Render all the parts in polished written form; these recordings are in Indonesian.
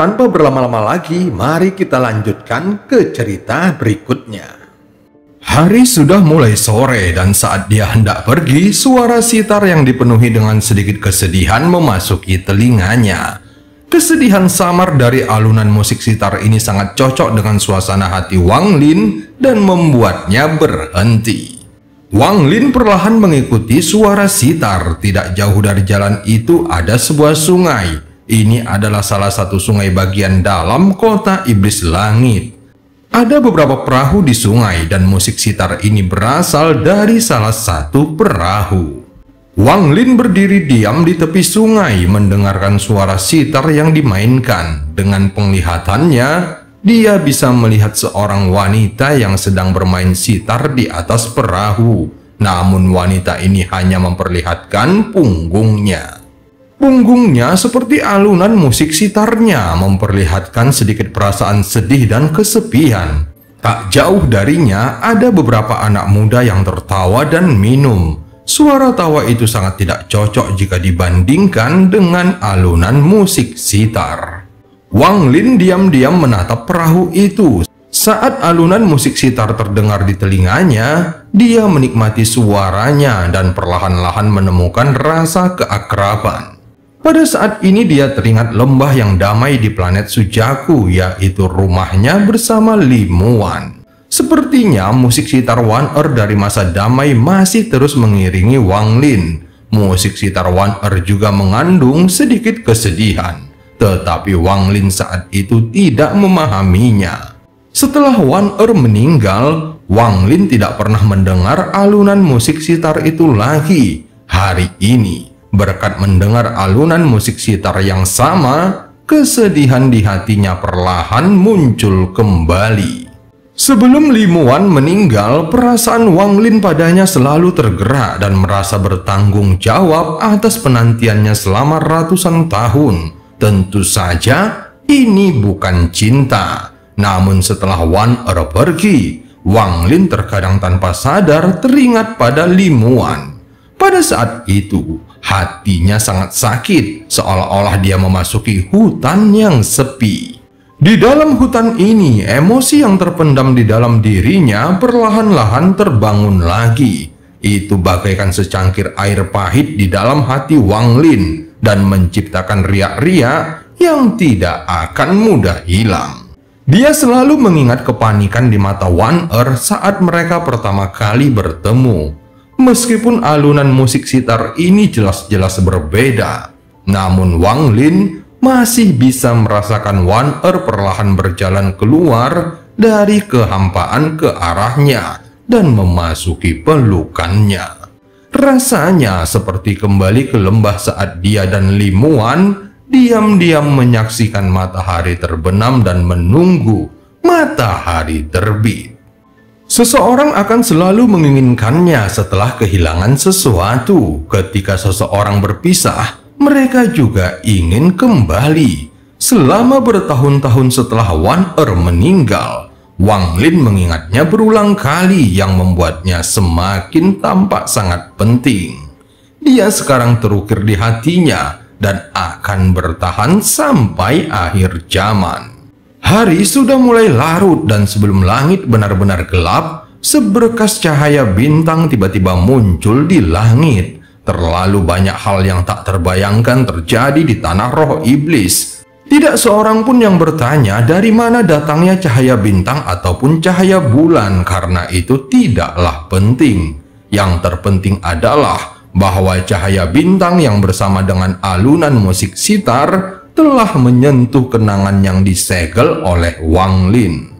Tanpa berlama-lama lagi, mari kita lanjutkan ke cerita berikutnya. Hari sudah mulai sore dan saat dia hendak pergi, suara sitar yang dipenuhi dengan sedikit kesedihan memasuki telinganya. Kesedihan samar dari alunan musik sitar ini sangat cocok dengan suasana hati Wang Lin dan membuatnya berhenti. Wang Lin perlahan mengikuti suara sitar. Tidak jauh dari jalan itu ada sebuah sungai. Ini adalah salah satu sungai bagian dalam kota iblis langit. Ada beberapa perahu di sungai dan musik sitar ini berasal dari salah satu perahu. Wang Lin berdiri diam di tepi sungai mendengarkan suara sitar yang dimainkan. Dengan penglihatannya, dia bisa melihat seorang wanita yang sedang bermain sitar di atas perahu. Namun wanita ini hanya memperlihatkan punggungnya. Punggungnya seperti alunan musik sitarnya memperlihatkan sedikit perasaan sedih dan kesepian. Tak jauh darinya ada beberapa anak muda yang tertawa dan minum. Suara tawa itu sangat tidak cocok jika dibandingkan dengan alunan musik sitar. Wang Lin diam-diam menatap perahu itu. Saat alunan musik sitar terdengar di telinganya, dia menikmati suaranya dan perlahan-lahan menemukan rasa keakraban. Pada saat ini dia teringat lembah yang damai di planet Sujaku, yaitu rumahnya bersama Li Muan. Sepertinya musik sitar Wan-Er dari masa damai masih terus mengiringi Wang Lin. Musik sitar Wan-Er juga mengandung sedikit kesedihan, tetapi Wang Lin saat itu tidak memahaminya. Setelah Wan-Er meninggal, Wang Lin tidak pernah mendengar alunan musik sitar itu lagi. Hari ini, berkat mendengar alunan musik sitar yang sama, kesedihan di hatinya perlahan muncul kembali. Sebelum Li Muan meninggal, perasaan Wang Lin padanya selalu tergerak dan merasa bertanggung jawab atas penantiannya selama ratusan tahun. Tentu saja, ini bukan cinta. Namun setelah Wan-Er pergi, Wang Lin terkadang tanpa sadar teringat pada Li Muan. Pada saat itu, hatinya sangat sakit, seolah-olah dia memasuki hutan yang sepi. Di dalam hutan ini, emosi yang terpendam di dalam dirinya perlahan-lahan terbangun lagi. Itu bagaikan secangkir air pahit di dalam hati Wang Lin dan menciptakan riak-riak yang tidak akan mudah hilang. Dia selalu mengingat kepanikan di mata Wan-Er saat mereka pertama kali bertemu. Meskipun alunan musik sitar ini jelas-jelas berbeda, namun Wang Lin masih bisa merasakan Wan-Er perlahan berjalan keluar dari kehampaan ke arahnya dan memasuki pelukannya. Rasanya seperti kembali ke lembah saat dia dan Li Muan diam-diam menyaksikan matahari terbenam dan menunggu matahari terbit. Seseorang akan selalu menginginkannya setelah kehilangan sesuatu. Ketika seseorang berpisah, mereka juga ingin kembali. Selama bertahun-tahun setelah Wan-Er meninggal, Wang Lin mengingatnya berulang kali yang membuatnya semakin tampak sangat penting. Dia sekarang terukir di hatinya dan akan bertahan sampai akhir zaman. Hari sudah mulai larut dan sebelum langit benar-benar gelap, seberkas cahaya bintang tiba-tiba muncul di langit. Terlalu banyak hal yang tak terbayangkan terjadi di tanah roh iblis. Tidak seorang pun yang bertanya dari mana datangnya cahaya bintang ataupun cahaya bulan, karena itu tidaklah penting. Yang terpenting adalah bahwa cahaya bintang yang bersama dengan alunan musik sitar telah menyentuh kenangan yang disegel oleh Wang Lin.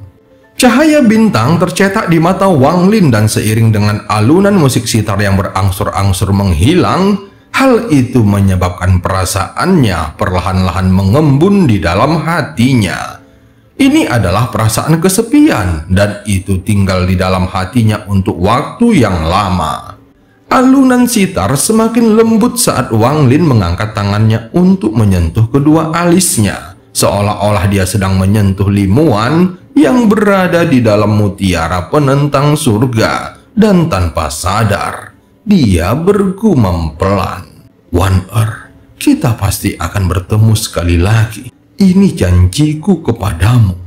Cahaya bintang tercetak di mata Wang Lin dan seiring dengan alunan musik sitar yang berangsur-angsur menghilang, hal itu menyebabkan perasaannya perlahan-lahan mengembun di dalam hatinya. Ini adalah perasaan kesepian dan itu tinggal di dalam hatinya untuk waktu yang lama. Alunan sitar semakin lembut saat Wang Lin mengangkat tangannya untuk menyentuh kedua alisnya, seolah-olah dia sedang menyentuh Li Muan yang berada di dalam mutiara penentang surga, dan tanpa sadar dia bergumam pelan, "Wan-Er, kita pasti akan bertemu sekali lagi." Ini janjiku kepadamu."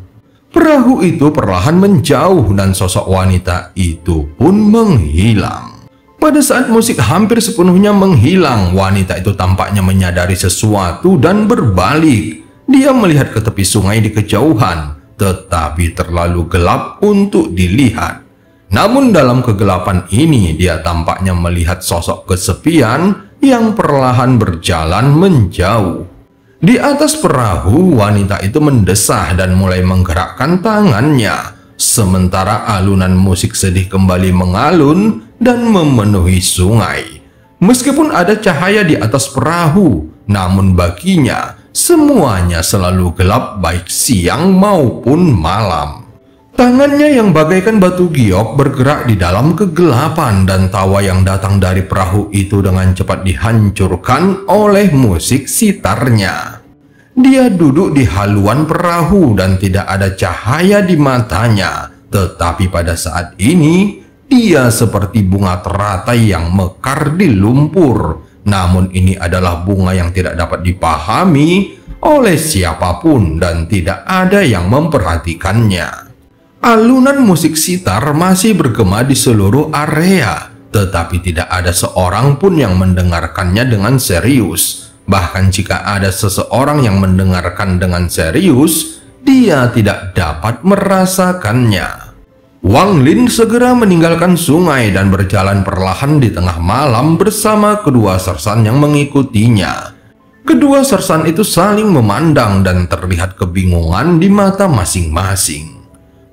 Perahu itu perlahan menjauh dan sosok wanita itu pun menghilang. Pada saat musik hampir sepenuhnya menghilang, wanita itu tampaknya menyadari sesuatu dan berbalik. Dia melihat ke tepi sungai di kejauhan, tetapi terlalu gelap untuk dilihat. Namun dalam kegelapan ini, dia tampaknya melihat sosok kesepian yang perlahan berjalan menjauh. Di atas perahu, wanita itu mendesah dan mulai menggerakkan tangannya, sementara alunan musik sedih kembali mengalun dan memenuhi sungai. Meskipun ada cahaya di atas perahu, namun baginya semuanya selalu gelap baik siang maupun malam. Tangannya yang bagaikan batu giok bergerak di dalam kegelapan, dan tawa yang datang dari perahu itu dengan cepat dihancurkan oleh musik sitarnya. Dia duduk di haluan perahu dan tidak ada cahaya di matanya, tetapi pada saat ini dia seperti bunga teratai yang mekar di lumpur. Namun ini adalah bunga yang tidak dapat dipahami oleh siapapun dan tidak ada yang memperhatikannya. Alunan musik sitar masih bergema di seluruh area, tetapi tidak ada seorang pun yang mendengarkannya dengan serius. Bahkan jika ada seseorang yang mendengarkan dengan serius, dia tidak dapat merasakannya. Wang Lin segera meninggalkan sungai dan berjalan perlahan di tengah malam bersama kedua sersan yang mengikutinya. Kedua sersan itu saling memandang dan terlihat kebingungan di mata masing-masing.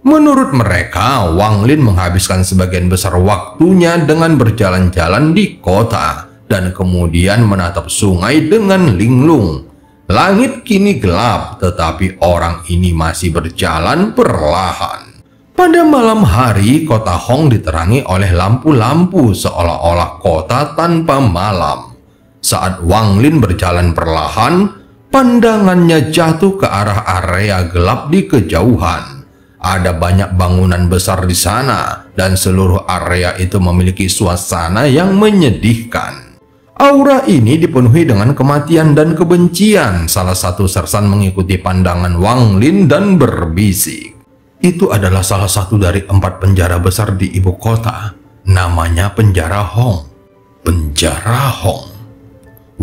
Menurut mereka, Wang Lin menghabiskan sebagian besar waktunya dengan berjalan-jalan di kota dan kemudian menatap sungai dengan linglung. Langit kini gelap, tetapi orang ini masih berjalan perlahan. Pada malam hari, kota Hong diterangi oleh lampu-lampu seolah-olah kota tanpa malam. Saat Wang Lin berjalan perlahan, pandangannya jatuh ke arah area gelap di kejauhan. Ada banyak bangunan besar di sana, dan seluruh area itu memiliki suasana yang menyedihkan. Aura ini dipenuhi dengan kematian dan kebencian. Salah satu sersan mengikuti pandangan Wang Lin dan berbisik, "Itu adalah salah satu dari 4 penjara besar di ibu kota. Namanya penjara Hong." Penjara Hong.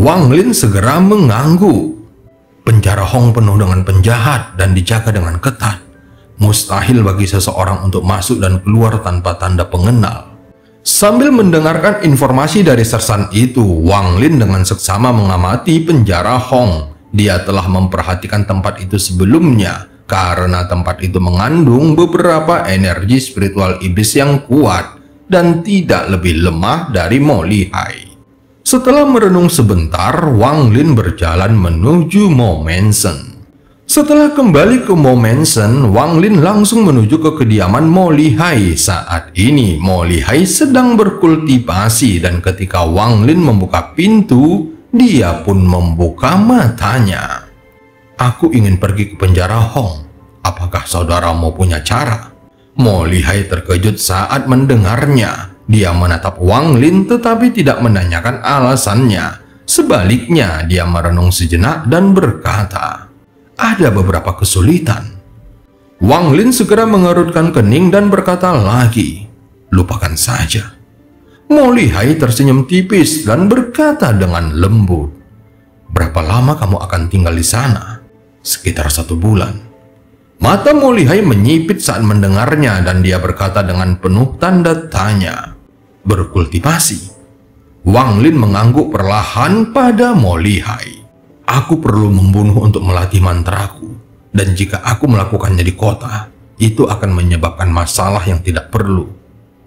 Wang Lin segera mengangguk. Penjara Hong penuh dengan penjahat dan dijaga dengan ketat. Mustahil bagi seseorang untuk masuk dan keluar tanpa tanda pengenal. Sambil mendengarkan informasi dari sersan itu, Wang Lin dengan seksama mengamati penjara Hong. Dia telah memperhatikan tempat itu sebelumnya, karena tempat itu mengandung beberapa energi spiritual iblis yang kuat dan tidak lebih lemah dari Mo Lihai. Setelah merenung sebentar, Wang Lin berjalan menuju Mo Mansion. Setelah kembali ke Mo Mansion, Wang Lin langsung menuju ke kediaman Mo Lihai. Saat ini, Mo Lihai sedang berkultivasi dan ketika Wang Lin membuka pintu, dia pun membuka matanya. "Aku ingin pergi ke penjara Hong. Apakah saudaramu punya cara?" Mo Lihai terkejut saat mendengarnya. Dia menatap Wang Lin tetapi tidak menanyakan alasannya. Sebaliknya, dia merenung sejenak dan berkata, "Ada beberapa kesulitan." Wang Lin segera mengerutkan kening dan berkata lagi, "Lupakan saja." Mo Lihai tersenyum tipis dan berkata dengan lembut, "Berapa lama kamu akan tinggal di sana?" "Sekitar 1 bulan." Mata Mo Lihai menyipit saat mendengarnya dan dia berkata dengan penuh tanda tanya, "Berkultivasi?" Wang Lin mengangguk perlahan pada Mo Lihai. "Aku perlu membunuh untuk melatih mantraku, dan jika aku melakukannya di kota, itu akan menyebabkan masalah yang tidak perlu.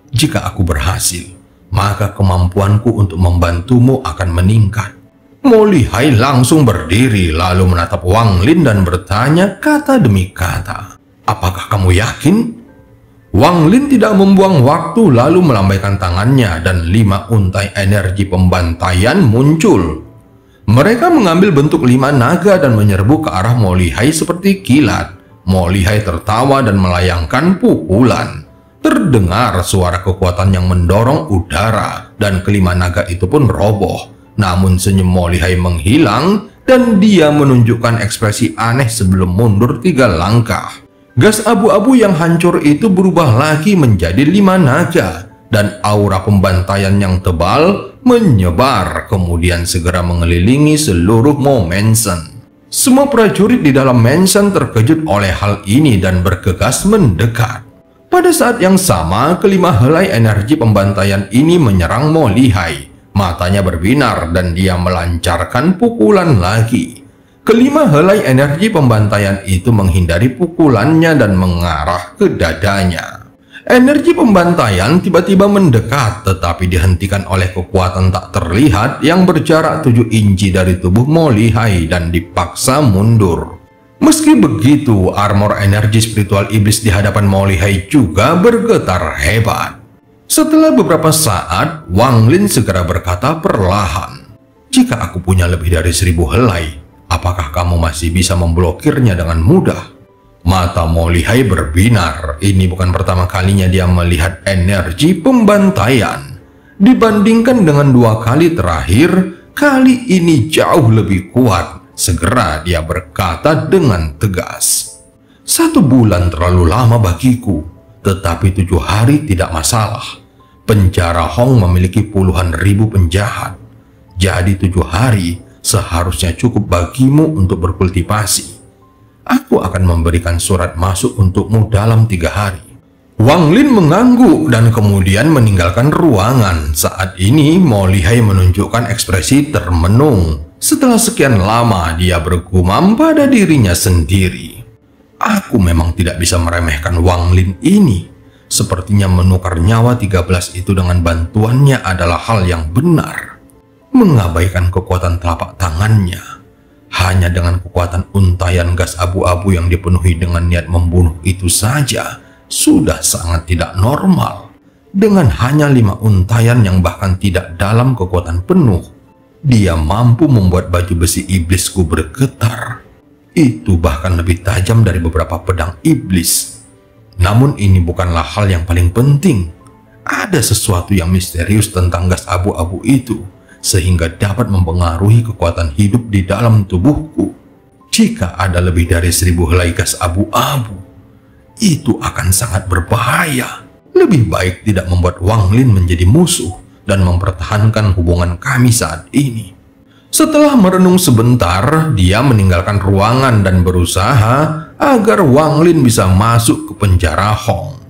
Jika aku berhasil, maka kemampuanku untuk membantumu akan meningkat." Mo Lihai langsung berdiri lalu menatap Wang Lin dan bertanya kata demi kata, "Apakah kamu yakin?" Wang Lin tidak membuang waktu lalu melambaikan tangannya dan 5 untai energi pembantaian muncul. Mereka mengambil bentuk 5 naga dan menyerbu ke arah Mo Lihai seperti kilat. Mo Lihai tertawa dan melayangkan pukulan. Terdengar suara kekuatan yang mendorong udara dan kelima naga itu pun roboh. Namun senyum Mo Lihai menghilang dan dia menunjukkan ekspresi aneh sebelum mundur 3 langkah. Gas abu-abu yang hancur itu berubah lagi menjadi 5 naga, dan aura pembantaian yang tebal menyebar kemudian segera mengelilingi seluruh mansion. Semua prajurit di dalam mansion terkejut oleh hal ini dan bergegas mendekat. Pada saat yang sama, kelima helai energi pembantaian ini menyerang Mo Lihai. Matanya berbinar dan dia melancarkan pukulan lagi. Kelima helai energi pembantaian itu menghindari pukulannya dan mengarah ke dadanya. Energi pembantaian tiba-tiba mendekat tetapi dihentikan oleh kekuatan tak terlihat yang berjarak 7 inci dari tubuh Mo Lihai dan dipaksa mundur. Meski begitu, armor energi spiritual iblis di hadapan Mo Lihai juga bergetar hebat. Setelah beberapa saat, Wang Lin segera berkata perlahan, "Jika aku punya lebih dari 1000 helai, apakah kamu masih bisa memblokirnya dengan mudah?" Mata Mo Lihai berbinar. Ini bukan pertama kalinya dia melihat energi pembantaian. Dibandingkan dengan 2 kali terakhir, kali ini jauh lebih kuat. Segera dia berkata dengan tegas, "1 bulan terlalu lama bagiku, tetapi 7 hari tidak masalah. Penjara Hong memiliki puluhan ribu penjahat. Jadi 7 hari seharusnya cukup bagimu untuk berkultivasi. Aku akan memberikan surat masuk untukmu dalam 3 hari." Wang Lin mengangguk dan kemudian meninggalkan ruangan. Saat ini Mo Lihai menunjukkan ekspresi termenung. Setelah sekian lama dia bergumam pada dirinya sendiri, "Aku memang tidak bisa meremehkan Wang Lin ini. Sepertinya menukar nyawa 13 itu dengan bantuannya adalah hal yang benar. Mengabaikan kekuatan telapak tangannya hanya dengan kekuatan untayan gas abu-abu yang dipenuhi dengan niat membunuh itu saja sudah sangat tidak normal. Dengan hanya 5 untayan yang bahkan tidak dalam kekuatan penuh, dia mampu membuat baju besi iblisku bergetar. Itu bahkan lebih tajam dari beberapa pedang iblis. Namun ini bukanlah hal yang paling penting. Ada sesuatu yang misterius tentang gas abu-abu itu, sehingga dapat mempengaruhi kekuatan hidup di dalam tubuhku. Jika ada lebih dari 1000 helai gas abu-abu, itu akan sangat berbahaya. Lebih baik tidak membuat Wang Lin menjadi musuh dan mempertahankan hubungan kami saat ini." Setelah merenung sebentar, dia meninggalkan ruangan dan berusaha agar Wang Lin bisa masuk ke penjara Hong.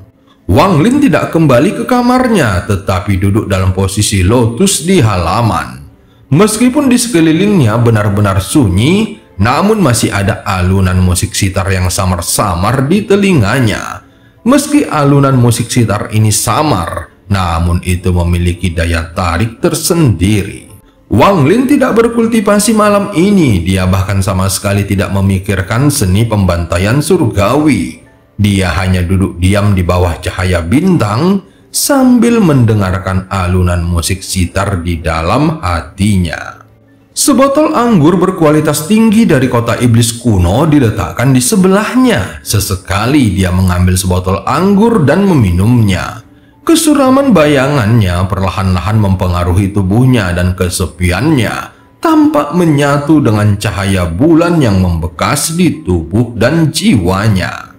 Wang Lin tidak kembali ke kamarnya, tetapi duduk dalam posisi lotus di halaman. Meskipun di sekelilingnya benar-benar sunyi, namun masih ada alunan musik sitar yang samar-samar di telinganya. Meski alunan musik sitar ini samar, namun itu memiliki daya tarik tersendiri. Wang Lin tidak berkultivasi malam ini. Dia bahkan sama sekali tidak memikirkan seni pembantaian surgawi. Dia hanya duduk diam di bawah cahaya bintang sambil mendengarkan alunan musik sitar di dalam hatinya. Sebotol anggur berkualitas tinggi dari kota iblis kuno diletakkan di sebelahnya. Sesekali dia mengambil sebotol anggur dan meminumnya. Kesuraman bayangannya perlahan-lahan mempengaruhi tubuhnya dan kesepiannya tampak menyatu dengan cahaya bulan yang membekas di tubuh dan jiwanya.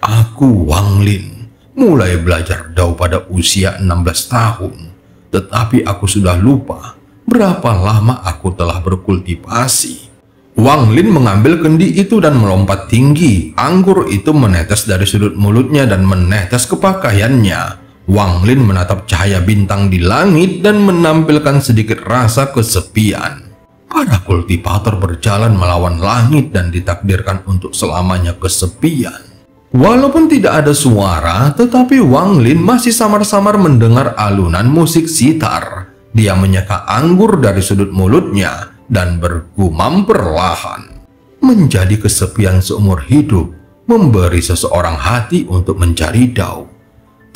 "Aku Wang Lin, mulai belajar Dao pada usia 16 tahun, tetapi aku sudah lupa berapa lama aku telah berkultivasi." Wang Lin mengambil kendi itu dan melompat tinggi. Anggur itu menetes dari sudut mulutnya dan menetes ke pakaiannya. Wang Lin menatap cahaya bintang di langit dan menampilkan sedikit rasa kesepian. Para kultivator berjalan melawan langit dan ditakdirkan untuk selamanya kesepian. Walaupun tidak ada suara, tetapi Wang Lin masih samar-samar mendengar alunan musik sitar. Dia menyeka anggur dari sudut mulutnya dan bergumam perlahan. Menjadi kesepian seumur hidup memberi seseorang hati untuk mencari Dao.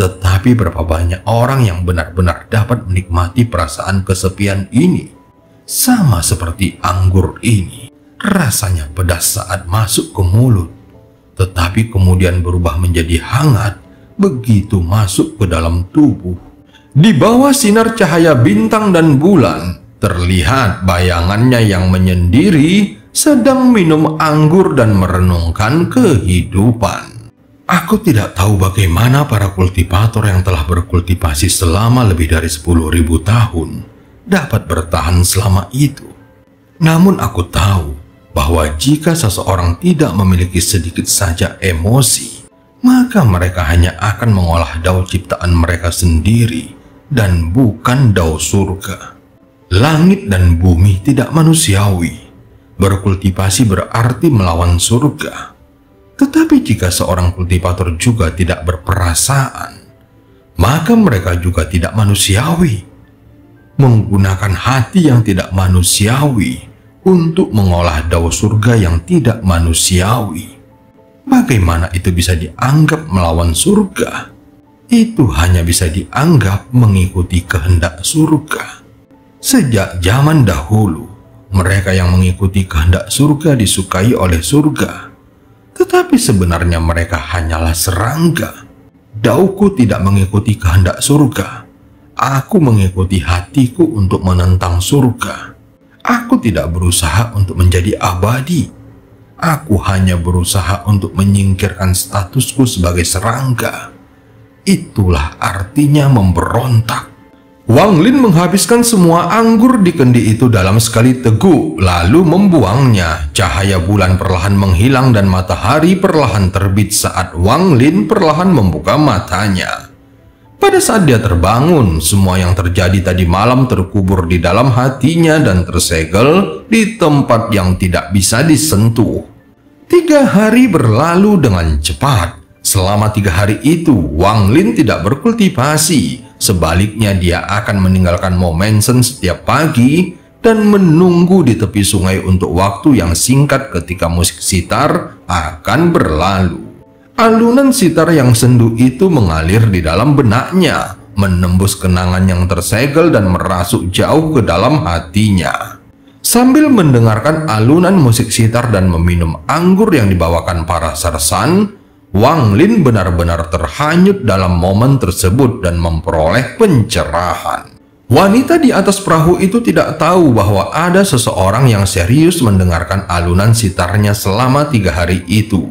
Tetapi berapa banyak orang yang benar-benar dapat menikmati perasaan kesepian ini? Sama seperti anggur ini, rasanya pedas saat masuk ke mulut, tetapi kemudian berubah menjadi hangat begitu masuk ke dalam tubuh. Di bawah sinar cahaya bintang dan bulan, terlihat bayangannya yang menyendiri sedang minum anggur dan merenungkan kehidupan. Aku tidak tahu bagaimana para kultivator yang telah berkultivasi selama lebih dari 10.000 tahun dapat bertahan selama itu. Namun aku tahu bahwa jika seseorang tidak memiliki sedikit saja emosi, maka mereka hanya akan mengolah daun ciptaan mereka sendiri dan bukan daun surga. Langit dan bumi tidak manusiawi. Berkultivasi berarti melawan surga. Tetapi jika seorang kultivator juga tidak berperasaan, maka mereka juga tidak manusiawi. Menggunakan hati yang tidak manusiawi untuk mengolah daun surga yang tidak manusiawi. Bagaimana itu bisa dianggap melawan surga? Itu hanya bisa dianggap mengikuti kehendak surga. Sejak zaman dahulu, mereka yang mengikuti kehendak surga disukai oleh surga. Tetapi sebenarnya mereka hanyalah serangga. Dauku tidak mengikuti kehendak surga. Aku mengikuti hatiku untuk menentang surga. Aku tidak berusaha untuk menjadi abadi. Aku hanya berusaha untuk menyingkirkan statusku sebagai serangga. Itulah artinya memberontak. Wang Lin menghabiskan semua anggur di kendi itu dalam sekali teguk, lalu membuangnya. Cahaya bulan perlahan menghilang dan matahari perlahan terbit saat Wang Lin perlahan membuka matanya. Pada saat dia terbangun, semua yang terjadi tadi malam terkubur di dalam hatinya dan tersegel di tempat yang tidak bisa disentuh. 3 hari berlalu dengan cepat. Selama 3 hari itu, Wang Lin tidak berkultivasi. Sebaliknya, dia akan meninggalkan Momensen setiap pagi dan menunggu di tepi sungai untuk waktu yang singkat ketika musik sitar akan berlalu. Alunan sitar yang sendu itu mengalir di dalam benaknya, menembus kenangan yang tersegel dan merasuk jauh ke dalam hatinya. Sambil mendengarkan alunan musik sitar dan meminum anggur yang dibawakan para sersan, Wang Lin benar-benar terhanyut dalam momen tersebut dan memperoleh pencerahan. Wanita di atas perahu itu tidak tahu bahwa ada seseorang yang serius mendengarkan alunan sitarnya selama 3 hari itu.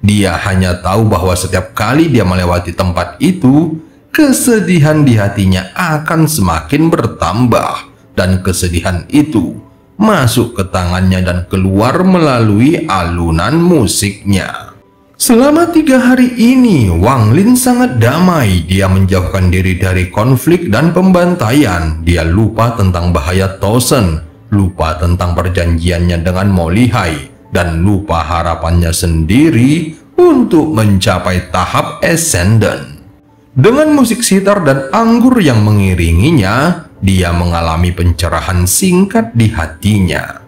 Dia hanya tahu bahwa setiap kali dia melewati tempat itu, kesedihan di hatinya akan semakin bertambah, dan kesedihan itu masuk ke tangannya dan keluar melalui alunan musiknya. Selama 3 hari ini, Wang Lin sangat damai. Dia menjauhkan diri dari konflik dan pembantaian. Dia lupa tentang bahaya Tosen, lupa tentang perjanjiannya dengan Mo Lihai, dan lupa harapannya sendiri untuk mencapai tahap ascendant. Dengan musik sitar dan anggur yang mengiringinya, dia mengalami pencerahan singkat di hatinya.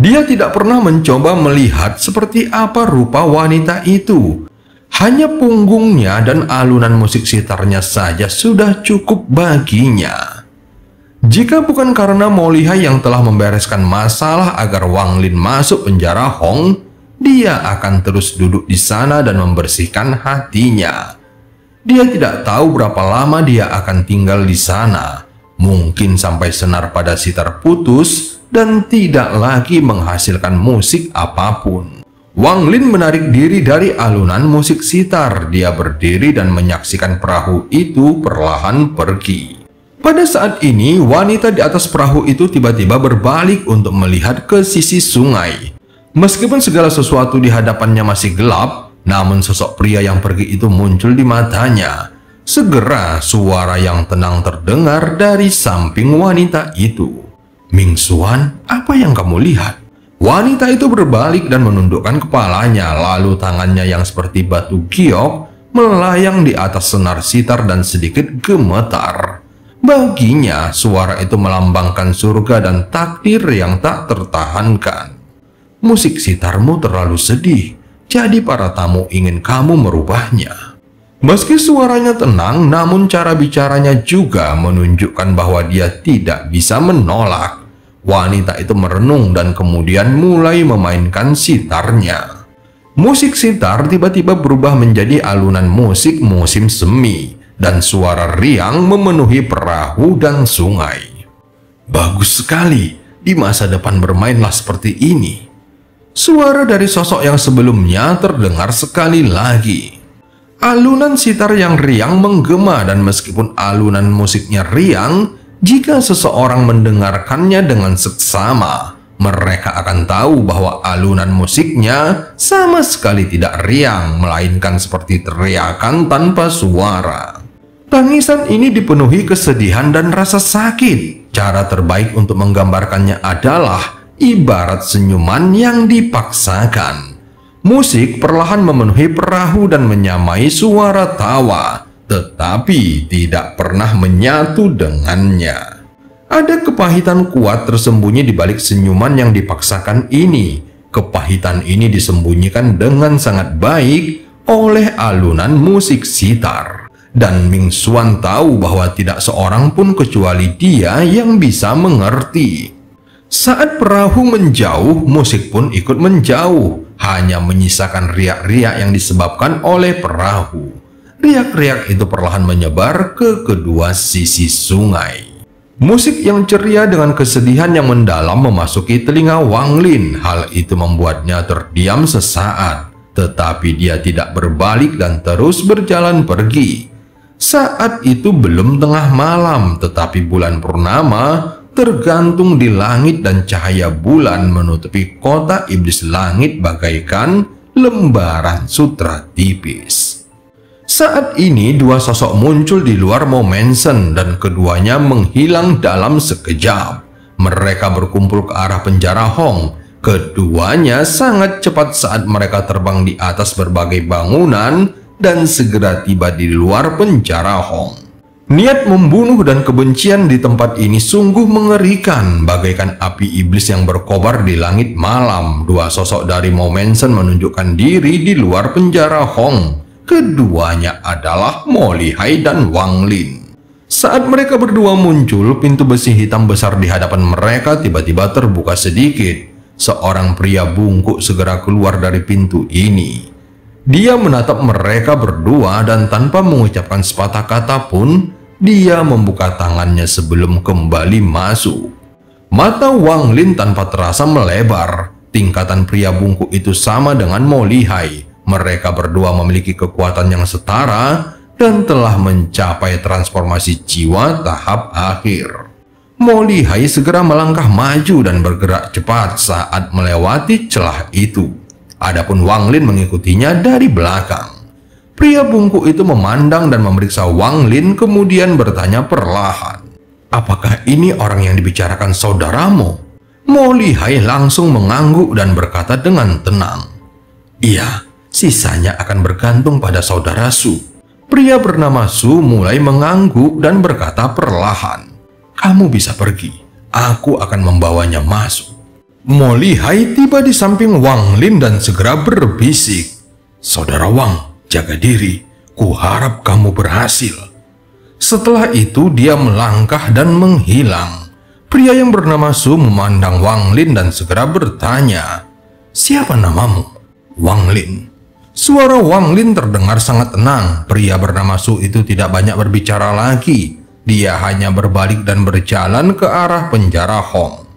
Dia tidak pernah mencoba melihat seperti apa rupa wanita itu. Hanya punggungnya dan alunan musik sitarnya saja sudah cukup baginya. Jika bukan karena Mo Lihai yang telah membereskan masalah agar Wang Lin masuk penjara Hong, dia akan terus duduk di sana dan membersihkan hatinya. Dia tidak tahu berapa lama dia akan tinggal di sana. Mungkin sampai senar pada sitar putus dan tidak lagi menghasilkan musik apapun. Wang Lin menarik diri dari alunan musik sitar. Dia berdiri dan menyaksikan perahu itu perlahan pergi. Pada saat ini, wanita di atas perahu itu tiba-tiba berbalik untuk melihat ke sisi sungai. Meskipun segala sesuatu di hadapannya masih gelap, namun sosok pria yang pergi itu muncul di matanya. Segera suara yang tenang terdengar dari samping wanita itu. "Ming Xuan, apa yang kamu lihat?" Wanita itu berbalik dan menundukkan kepalanya, lalu tangannya yang seperti batu giok melayang di atas senar sitar dan sedikit gemetar. Baginya, suara itu melambangkan surga dan takdir yang tak tertahankan. "Musik sitarmu terlalu sedih, jadi para tamu ingin kamu merubahnya." Meski suaranya tenang, namun cara bicaranya juga menunjukkan bahwa dia tidak bisa menolak. Wanita itu merenung dan kemudian mulai memainkan sitarnya. Musik sitar tiba-tiba berubah menjadi alunan musik musim semi, dan suara riang memenuhi perahu dan sungai. "Bagus sekali, di masa depan bermainlah seperti ini." Suara dari sosok yang sebelumnya terdengar sekali lagi. Alunan sitar yang riang menggema, dan meskipun alunan musiknya riang, jika seseorang mendengarkannya dengan seksama, mereka akan tahu bahwa alunan musiknya sama sekali tidak riang, melainkan seperti teriakan tanpa suara. Tangisan ini dipenuhi kesedihan dan rasa sakit. Cara terbaik untuk menggambarkannya adalah ibarat senyuman yang dipaksakan. Musik perlahan memenuhi perahu dan menyamai suara tawa, tetapi tidak pernah menyatu dengannya. Ada kepahitan kuat tersembunyi di balik senyuman yang dipaksakan ini. Kepahitan ini disembunyikan dengan sangat baik oleh alunan musik sitar. Dan Ming Xuan tahu bahwa tidak seorang pun kecuali dia yang bisa mengerti. Saat perahu menjauh, musik pun ikut menjauh, hanya menyisakan riak-riak yang disebabkan oleh perahu. Riak-riak itu perlahan menyebar ke kedua sisi sungai. Musik yang ceria dengan kesedihan yang mendalam memasuki telinga Wang Lin. Hal itu membuatnya terdiam sesaat, tetapi dia tidak berbalik dan terus berjalan pergi. Saat itu belum tengah malam, tetapi bulan purnama tergantung di langit dan cahaya bulan menutupi kota iblis langit bagaikan lembaran sutra tipis. Saat ini dua sosok muncul di luar Momensen dan keduanya menghilang dalam sekejap. Mereka berkumpul ke arah penjara Hong. Keduanya sangat cepat saat mereka terbang di atas berbagai bangunan dan segera tiba di luar penjara Hong. Niat membunuh dan kebencian di tempat ini sungguh mengerikan, bagaikan api iblis yang berkobar di langit malam. Dua sosok dari Momensen menunjukkan diri di luar penjara Hong. Keduanya adalah Mo Lihai dan Wang Lin. Saat mereka berdua muncul, pintu besi hitam besar di hadapan mereka tiba-tiba terbuka sedikit. Seorang pria bungkuk segera keluar dari pintu ini. Dia menatap mereka berdua dan tanpa mengucapkan sepatah kata pun, dia membuka tangannya sebelum kembali masuk. Mata Wang Lin tanpa terasa melebar. Tingkatan pria bungkuk itu sama dengan Mo Lihai. Mereka berdua memiliki kekuatan yang setara dan telah mencapai transformasi jiwa tahap akhir. Mo Lihai segera melangkah maju dan bergerak cepat saat melewati celah itu. Adapun Wang Lin mengikutinya dari belakang. Pria bungkuk itu memandang dan memeriksa Wang Lin, kemudian bertanya perlahan, "Apakah ini orang yang dibicarakan saudaramu?" Mo Lihai langsung mengangguk dan berkata dengan tenang, "Iya, sisanya akan bergantung pada saudara Su." Pria bernama Su mulai mengangguk dan berkata perlahan, "Kamu bisa pergi, aku akan membawanya masuk." Mo Lihai tiba di samping Wang Lin dan segera berbisik, "Saudara Wang, jaga diri, kuharap kamu berhasil." Setelah itu dia melangkah dan menghilang. Pria yang bernama Su memandang Wang Lin dan segera bertanya, "Siapa namamu?" "Wang Lin." Suara Wang Lin terdengar sangat tenang. Pria bernama Su itu tidak banyak berbicara lagi. Dia hanya berbalik dan berjalan ke arah penjara Hong.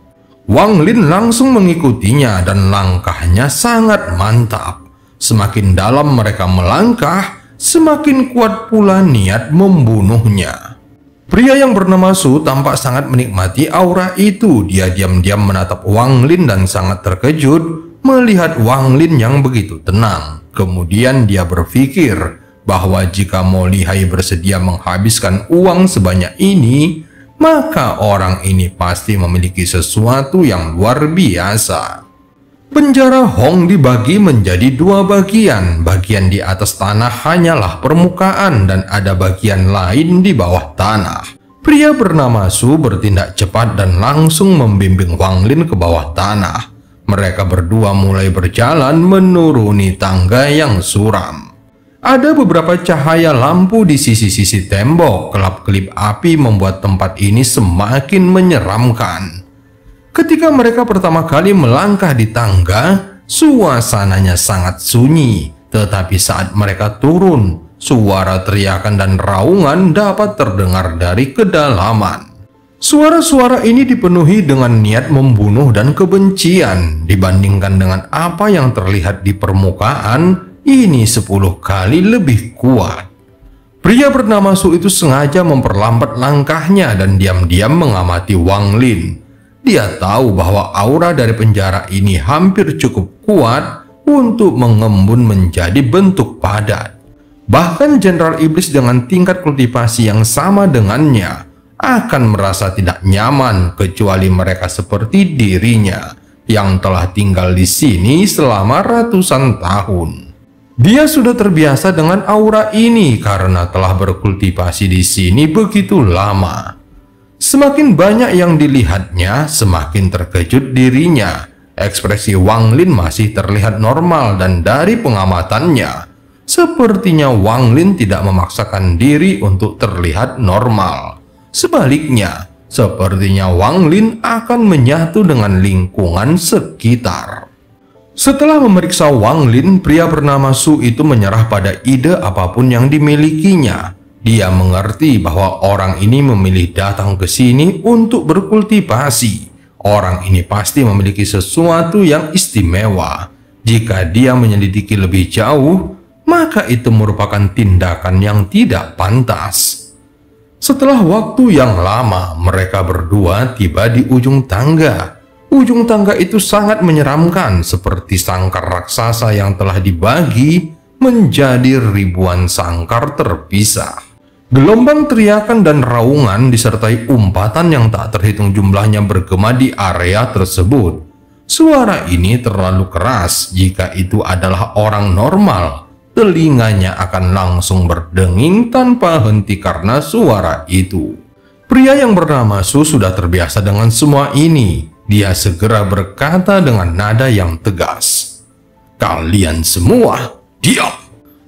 Wang Lin langsung mengikutinya dan langkahnya sangat mantap. Semakin dalam mereka melangkah, semakin kuat pula niat membunuhnya. Pria yang bernama Su tampak sangat menikmati aura itu. Dia diam-diam menatap Wang Lin dan sangat terkejut melihat Wang Lin yang begitu tenang. Kemudian dia berpikir bahwa jika Mo Lihai bersedia menghabiskan uang sebanyak ini, maka orang ini pasti memiliki sesuatu yang luar biasa. Penjara Hong dibagi menjadi dua bagian. Bagian di atas tanah hanyalah permukaan dan ada bagian lain di bawah tanah. Pria bernama Su bertindak cepat dan langsung membimbing Wang Lin ke bawah tanah. Mereka berdua mulai berjalan menuruni tangga yang suram. Ada beberapa cahaya lampu di sisi-sisi tembok. Kelap-kelip api membuat tempat ini semakin menyeramkan. Ketika mereka pertama kali melangkah di tangga, suasananya sangat sunyi. Tetapi saat mereka turun, suara teriakan dan raungan dapat terdengar dari kedalaman. Suara-suara ini dipenuhi dengan niat membunuh dan kebencian. Dibandingkan dengan apa yang terlihat di permukaan, ini 10 kali lebih kuat. Pria bernama Su itu sengaja memperlambat langkahnya dan diam-diam mengamati Wang Lin. Dia tahu bahwa aura dari penjara ini hampir cukup kuat untuk mengembun menjadi bentuk padat. Bahkan Jenderal Iblis dengan tingkat kultivasi yang sama dengannya akan merasa tidak nyaman kecuali mereka seperti dirinya yang telah tinggal di sini selama ratusan tahun. Dia sudah terbiasa dengan aura ini karena telah berkultivasi di sini begitu lama. Semakin banyak yang dilihatnya, semakin terkejut dirinya. Ekspresi Wang Lin masih terlihat normal dan dari pengamatannya, sepertinya Wang Lin tidak memaksakan diri untuk terlihat normal. Sebaliknya, sepertinya Wang Lin akan menyatu dengan lingkungan sekitar. Setelah memeriksa Wang Lin, pria bernama Su itu menyerah pada ide apapun yang dimilikinya. Dia mengerti bahwa orang ini memilih datang ke sini untuk berkultivasi. Orang ini pasti memiliki sesuatu yang istimewa. Jika dia menyelidiki lebih jauh, maka itu merupakan tindakan yang tidak pantas. Setelah waktu yang lama, mereka berdua tiba di ujung tangga. Ujung tangga itu sangat menyeramkan, seperti sangkar raksasa yang telah dibagi menjadi ribuan sangkar terpisah. Gelombang teriakan dan raungan disertai umpatan yang tak terhitung jumlahnya bergema di area tersebut. Suara ini terlalu keras. Jika itu adalah orang normal, telinganya akan langsung berdenging tanpa henti karena suara itu. Pria yang bernama Su sudah terbiasa dengan semua ini. Dia segera berkata dengan nada yang tegas, "Kalian semua, diam!"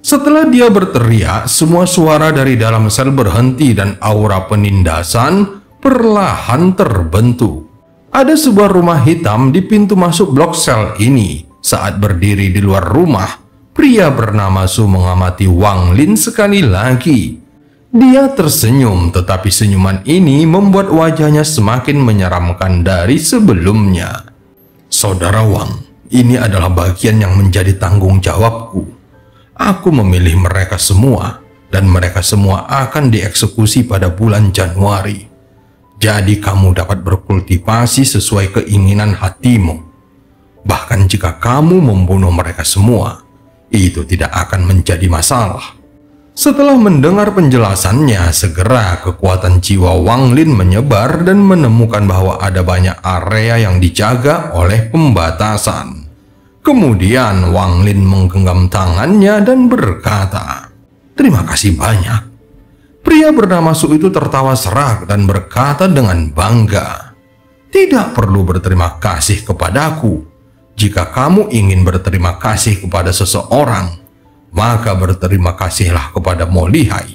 Setelah dia berteriak, semua suara dari dalam sel berhenti dan aura penindasan perlahan terbentuk. Ada sebuah rumah hitam di pintu masuk blok sel ini. Saat berdiri di luar rumah, pria bernama Su mengamati Wang Lin sekali lagi. Dia tersenyum, tetapi senyuman ini membuat wajahnya semakin menyeramkan dari sebelumnya. "Saudara Wang, ini adalah bagian yang menjadi tanggung jawabku. Aku memilih mereka semua, dan mereka semua akan dieksekusi pada bulan Januari. Jadi kamu dapat berkultivasi sesuai keinginan hatimu. Bahkan jika kamu membunuh mereka semua, itu tidak akan menjadi masalah." Setelah mendengar penjelasannya, segera kekuatan jiwa Wang Lin menyebar dan menemukan bahwa ada banyak area yang dijaga oleh pembatasan. Kemudian Wang Lin menggenggam tangannya dan berkata, "Terima kasih banyak." Pria bernama Su itu tertawa serak dan berkata dengan bangga, "Tidak perlu berterima kasih kepadaku. Jika kamu ingin berterima kasih kepada seseorang, maka berterima kasihlah kepada Mo Lihai.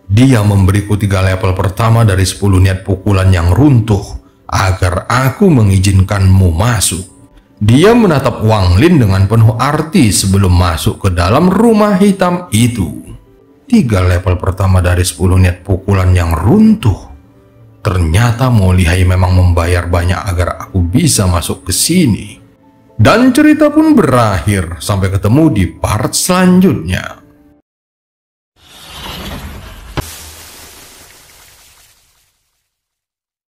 Dia memberiku 3 level pertama dari 10 niat pukulan yang runtuh agar aku mengizinkanmu masuk." Dia menatap Wang Lin dengan penuh arti sebelum masuk ke dalam rumah hitam itu. 3 level pertama dari 10 niat pukulan yang runtuh. Ternyata Mo Lihai memang membayar banyak agar aku bisa masuk ke sini. Dan cerita pun berakhir. Sampai ketemu di part selanjutnya.